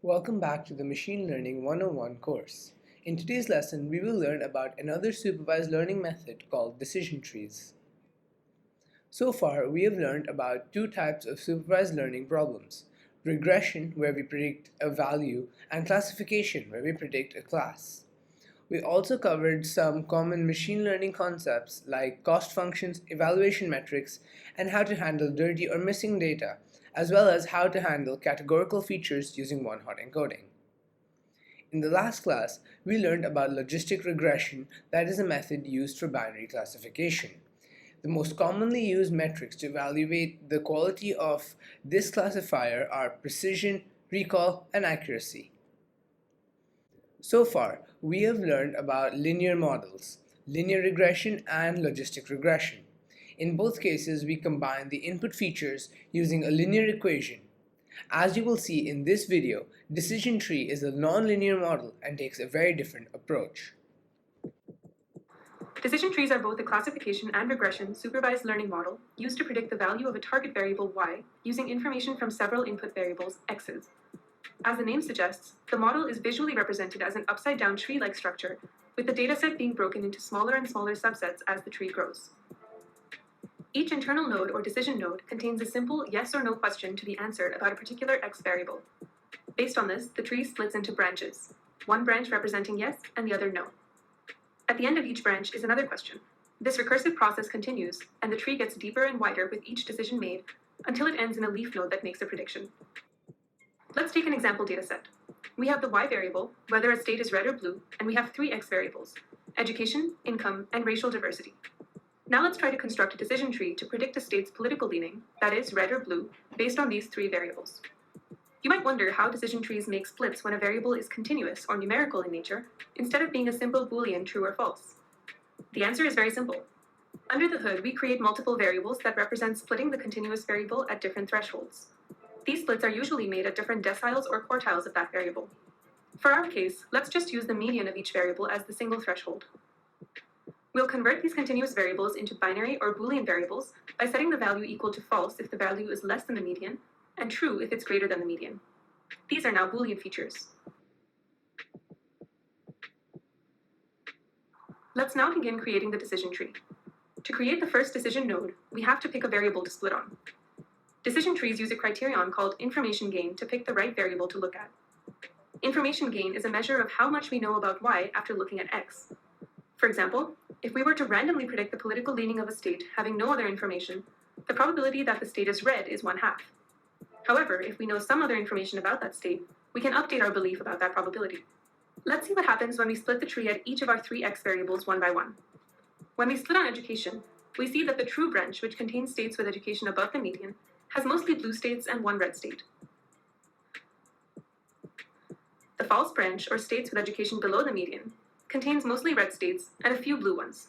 Welcome back to the Machine Learning 101 course. In today's lesson, we will learn about another supervised learning method called decision trees. So far, we have learned about two types of supervised learning problems: regression, where we predict a value, and classification, where we predict a class. We also covered some common machine learning concepts like cost functions, evaluation metrics, and how to handle dirty or missing data, as well as how to handle categorical features using one-hot encoding. In the last class, we learned about logistic regression, that is a method used for binary classification. The most commonly used metrics to evaluate the quality of this classifier are precision, recall, and accuracy. So far, we have learned about linear models, linear regression, and logistic regression. In both cases, we combine the input features using a linear equation. As you will see in this video, decision tree is a non-linear model and takes a very different approach. Decision trees are both a classification and regression supervised learning model used to predict the value of a target variable y using information from several input variables, x's. As the name suggests, the model is visually represented as an upside-down tree-like structure, with the dataset being broken into smaller and smaller subsets as the tree grows. Each internal node or decision node contains a simple yes or no question to be answered about a particular x variable. Based on this, the tree splits into branches, one branch representing yes and the other no. At the end of each branch is another question. This recursive process continues, and the tree gets deeper and wider with each decision made until it ends in a leaf node that makes a prediction. Let's take an example dataset. We have the y variable, whether a state is red or blue, and we have three x variables: education, income, and racial diversity. Now let's try to construct a decision tree to predict a state's political leaning, that is, red or blue, based on these three variables. You might wonder how decision trees make splits when a variable is continuous or numerical in nature, instead of being a simple Boolean true or false. The answer is very simple. Under the hood, we create multiple variables that represent splitting the continuous variable at different thresholds. These splits are usually made at different deciles or quartiles of that variable. For our case, let's just use the median of each variable as the single threshold. We'll convert these continuous variables into binary or Boolean variables by setting the value equal to false if the value is less than the median, and true if it's greater than the median. These are now Boolean features. Let's now begin creating the decision tree. To create the first decision node, we have to pick a variable to split on. Decision trees use a criterion called information gain to pick the right variable to look at. Information gain is a measure of how much we know about y after looking at x. For example, if we were to randomly predict the political leaning of a state having no other information, the probability that the state is red is 1/2. However, if we know some other information about that state, we can update our belief about that probability. Let's see what happens when we split the tree at each of our three x variables one by one. When we split on education, we see that the true branch, which contains states with education above the median, has mostly blue states and one red state. The false branch, or states with education below the median, contains mostly red states and a few blue ones.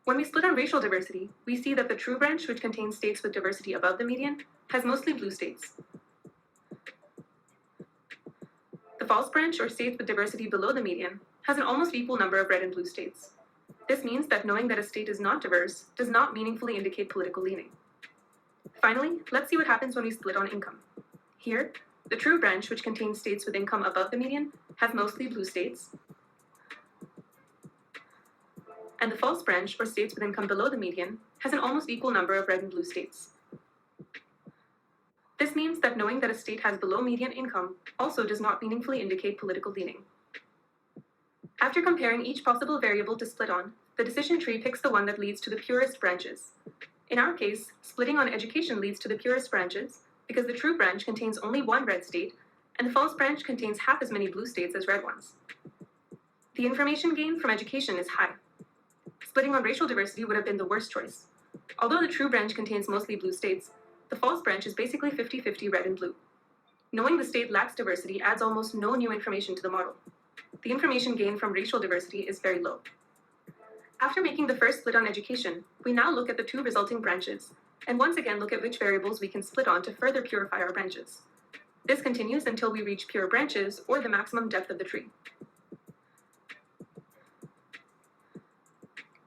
When we split on racial diversity, we see that the true branch, which contains states with diversity above the median, has mostly blue states. The false branch, or states with diversity below the median, has an almost equal number of red and blue states. This means that knowing that a state is not diverse does not meaningfully indicate political leaning. Finally, let's see what happens when we split on income. Here, the true branch, which contains states with income above the median, has mostly blue states, and the false branch, or states with income below the median, has an almost equal number of red and blue states. This means that knowing that a state has below median income also does not meaningfully indicate political leaning. After comparing each possible variable to split on, the decision tree picks the one that leads to the purest branches. In our case, splitting on education leads to the purest branches because the true branch contains only one red state, and the false branch contains half as many blue states as red ones. The information gain from education is high. Splitting on racial diversity would have been the worst choice. Although the true branch contains mostly blue states, the false branch is basically 50-50 red and blue. Knowing the state lacks diversity adds almost no new information to the model. The information gain from racial diversity is very low. After making the first split on education, we now look at the two resulting branches, and once again look at which variables we can split on to further purify our branches. This continues until we reach pure branches or the maximum depth of the tree.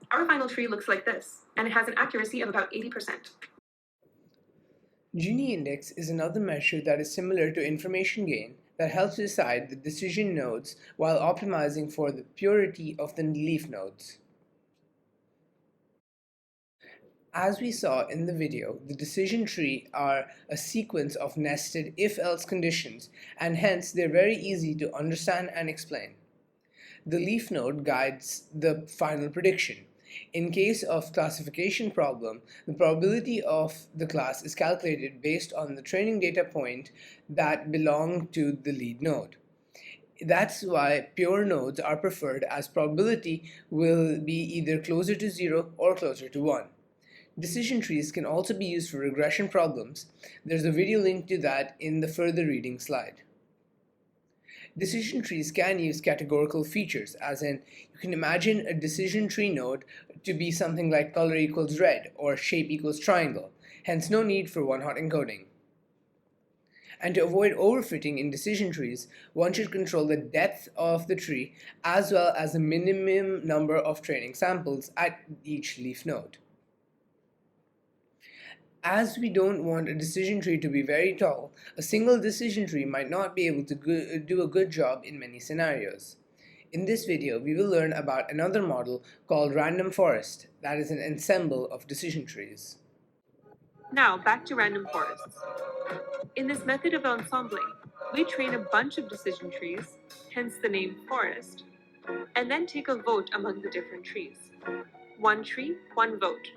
Our final tree looks like this, and it has an accuracy of about 80%. Gini index is another measure that is similar to information gain that helps decide the decision nodes while optimizing for the purity of the leaf nodes. As we saw in the video, the decision tree are a sequence of nested if-else conditions, and hence they're very easy to understand and explain. The leaf node guides the final prediction. In case of classification problem, the probability of the class is calculated based on the training data point that belong to the lead node. That's why pure nodes are preferred, as probability will be either closer to 0 or closer to 1. Decision trees can also be used for regression problems. There's a video link to that in the further reading slide. Decision trees can use categorical features, as in, you can imagine a decision tree node to be something like color equals red or shape equals triangle, hence no need for one-hot encoding. And to avoid overfitting in decision trees, one should control the depth of the tree as well as the minimum number of training samples at each leaf node. As we don't want a decision tree to be very tall, a single decision tree might not be able to do a good job in many scenarios. In this video, we will learn about another model called random forest, that is an ensemble of decision trees. Now, back to random forests. In this method of ensembling, we train a bunch of decision trees, hence the name forest, and then take a vote among the different trees. One tree, one vote.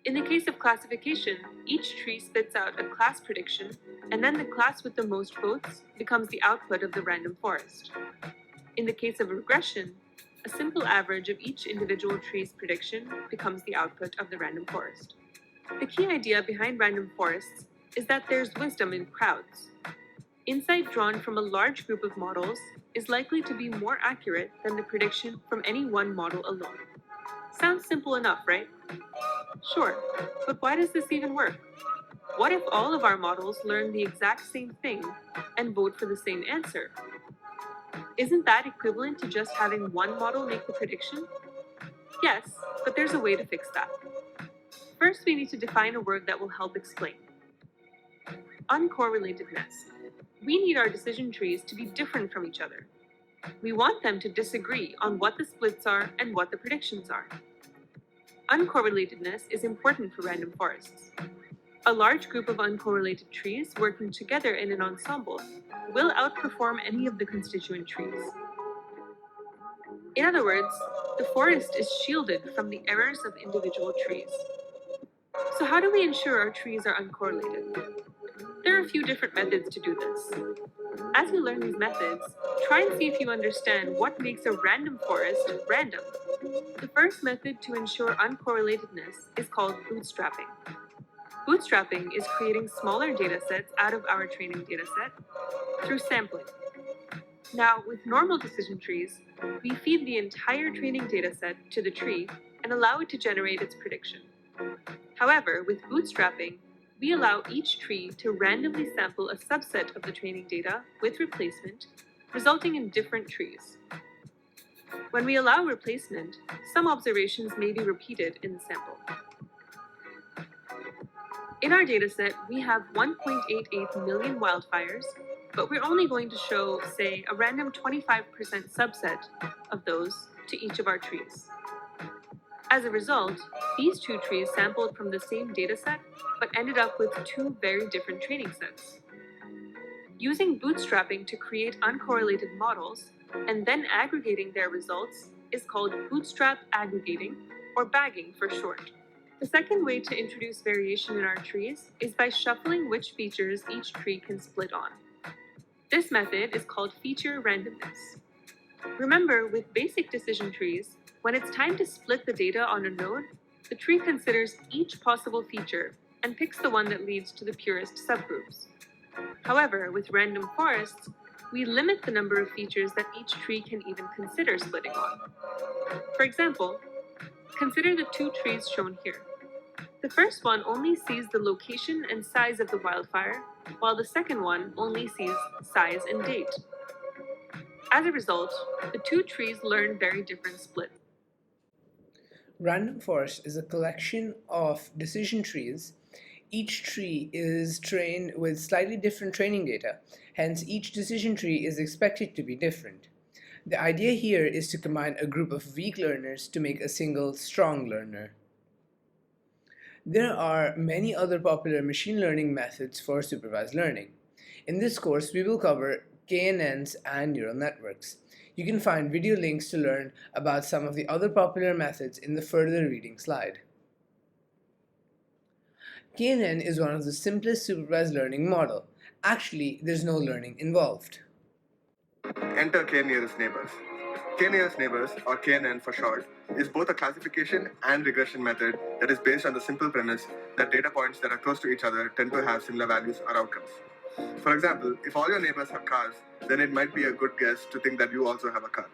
In the case of classification, each tree spits out a class prediction, and then the class with the most votes becomes the output of the random forest. In the case of regression, a simple average of each individual tree's prediction becomes the output of the random forest. The key idea behind random forests is that there's wisdom in crowds. Insight drawn from a large group of models is likely to be more accurate than the prediction from any one model alone. Sounds simple enough, right? Sure, but why does this even work? What if all of our models learn the exact same thing and vote for the same answer? Isn't that equivalent to just having one model make the prediction? Yes, but there's a way to fix that. First, we need to define a word that will help explain. Uncorrelatedness. We need our decision trees to be different from each other. We want them to disagree on what the splits are and what the predictions are. Uncorrelatedness is important for random forests. A large group of uncorrelated trees working together in an ensemble will outperform any of the constituent trees. In other words, the forest is shielded from the errors of individual trees. So how do we ensure our trees are uncorrelated? There are a few different methods to do this. As you learn these methods, try and see if you understand what makes a random forest random. The first method to ensure uncorrelatedness is called bootstrapping. Bootstrapping is creating smaller datasets out of our training dataset through sampling. Now, with normal decision trees, we feed the entire training dataset to the tree and allow it to generate its prediction. However, with bootstrapping, we allow each tree to randomly sample a subset of the training data with replacement, resulting in different trees. When we allow replacement, some observations may be repeated in the sample. In our dataset, we have 1.88 million wildfires, but we're only going to show, say, a random 25% subset of those to each of our trees. As a result, these two trees sampled from the same dataset, but ended up with two very different training sets. Using bootstrapping to create uncorrelated models, and then aggregating their results, is called bootstrap aggregating, or bagging for short. The second way to introduce variation in our trees is by shuffling which features each tree can split on. This method is called feature randomness. Remember, with basic decision trees, when it's time to split the data on a node, the tree considers each possible feature and picks the one that leads to the purest subgroups. However, with random forests, we limit the number of features that each tree can even consider splitting on. For example, consider the two trees shown here. The first one only sees the location and size of the wildfire, while the second one only sees size and date. As a result, the two trees learn very different splits. Random forest is a collection of decision trees, Each tree is trained with slightly different training data, hence each decision tree is expected to be different. The idea here is to combine a group of weak learners to make a single strong learner. There are many other popular machine learning methods for supervised learning. In this course, we will cover KNNs and neural networks. You can find video links to learn about some of the other popular methods in the further reading slide. KNN is one of the simplest supervised learning model. Actually, there's no learning involved. Enter k-nearest neighbors. K-nearest neighbors, or KNN for short, is both a classification and regression method that is based on the simple premise that data points that are close to each other tend to have similar values or outcomes. For example, if all your neighbors have cars, then it might be a good guess to think that you also have a car.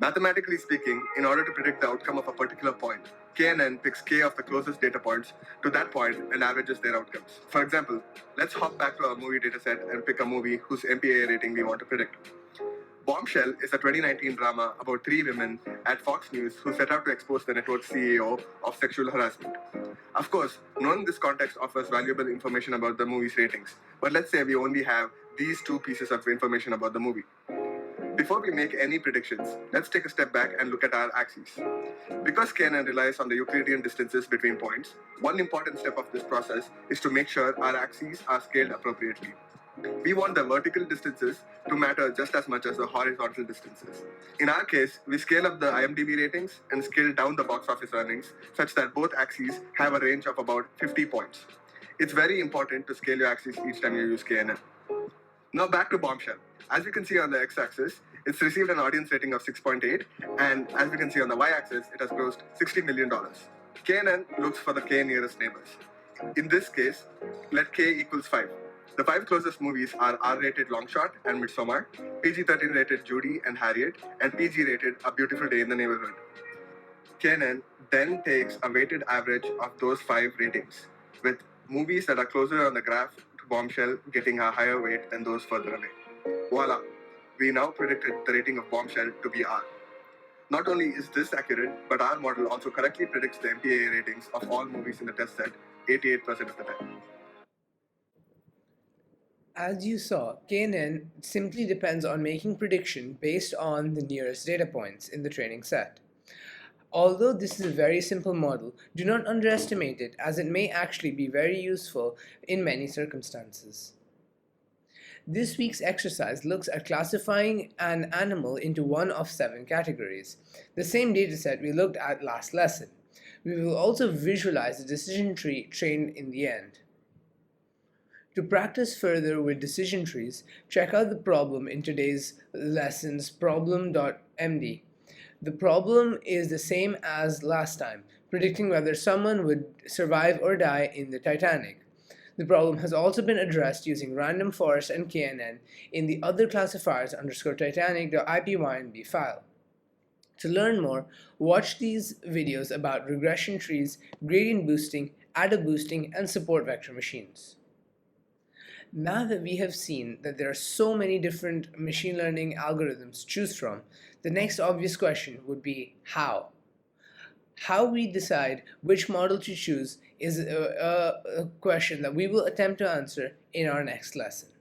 Mathematically speaking, in order to predict the outcome of a particular point, KNN picks k of the closest data points to that point and averages their outcomes. For example, let's hop back to our movie dataset and pick a movie whose MPAA rating we want to predict. Bombshell is a 2019 drama about three women at Fox News who set out to expose the network's CEO of sexual harassment. Of course, knowing this context offers valuable information about the movie's ratings, but let's say we only have these two pieces of information about the movie. Before we make any predictions, let's take a step back and look at our axes. Because KNN relies on the Euclidean distances between points, one important step of this process is to make sure our axes are scaled appropriately. We want the vertical distances to matter just as much as the horizontal distances. In our case, we scale up the IMDb ratings and scale down the box office earnings such that both axes have a range of about 50 points. It's very important to scale your axes each time you use KNN. Now back to Bombshell. As you can see on the x-axis, it's received an audience rating of 6.8, and as we can see on the y-axis, it has grossed $60 million. KNN looks for the k nearest neighbors. In this case, let k equals 5. The 5 closest movies are R-rated Longshot and Midsommar, PG-13 rated Judy and Harriet, and PG rated A Beautiful Day in the Neighborhood. KNN then takes a weighted average of those 5 ratings, with movies that are closer on the graph to Bombshell getting a higher weight than those further away. Voila! We now predicted the rating of Bombshell to be R. Not only is this accurate, but our model also correctly predicts the MPAA ratings of all movies in the test set 88% of the time. As you saw, KNN simply depends on making prediction based on the nearest data points in the training set. Although this is a very simple model, do not underestimate it as it may actually be very useful in many circumstances. This week's exercise looks at classifying an animal into one of 7 categories, the same dataset we looked at last lesson. We will also visualize the decision tree trained in the end. To practice further with decision trees, check out the problem in today's lesson's problem.md. The problem is the same as last time, predicting whether someone would survive or die in the Titanic. The problem has also been addressed using random forest and KNN in the other classifiers _Titanic.ipynb file. To learn more, watch these videos about regression trees, gradient boosting, adder boosting, and support vector machines. Now that we have seen that there are so many different machine learning algorithms to choose from, the next obvious question would be how? How we decide which model to choose is a question that we will attempt to answer in our next lesson.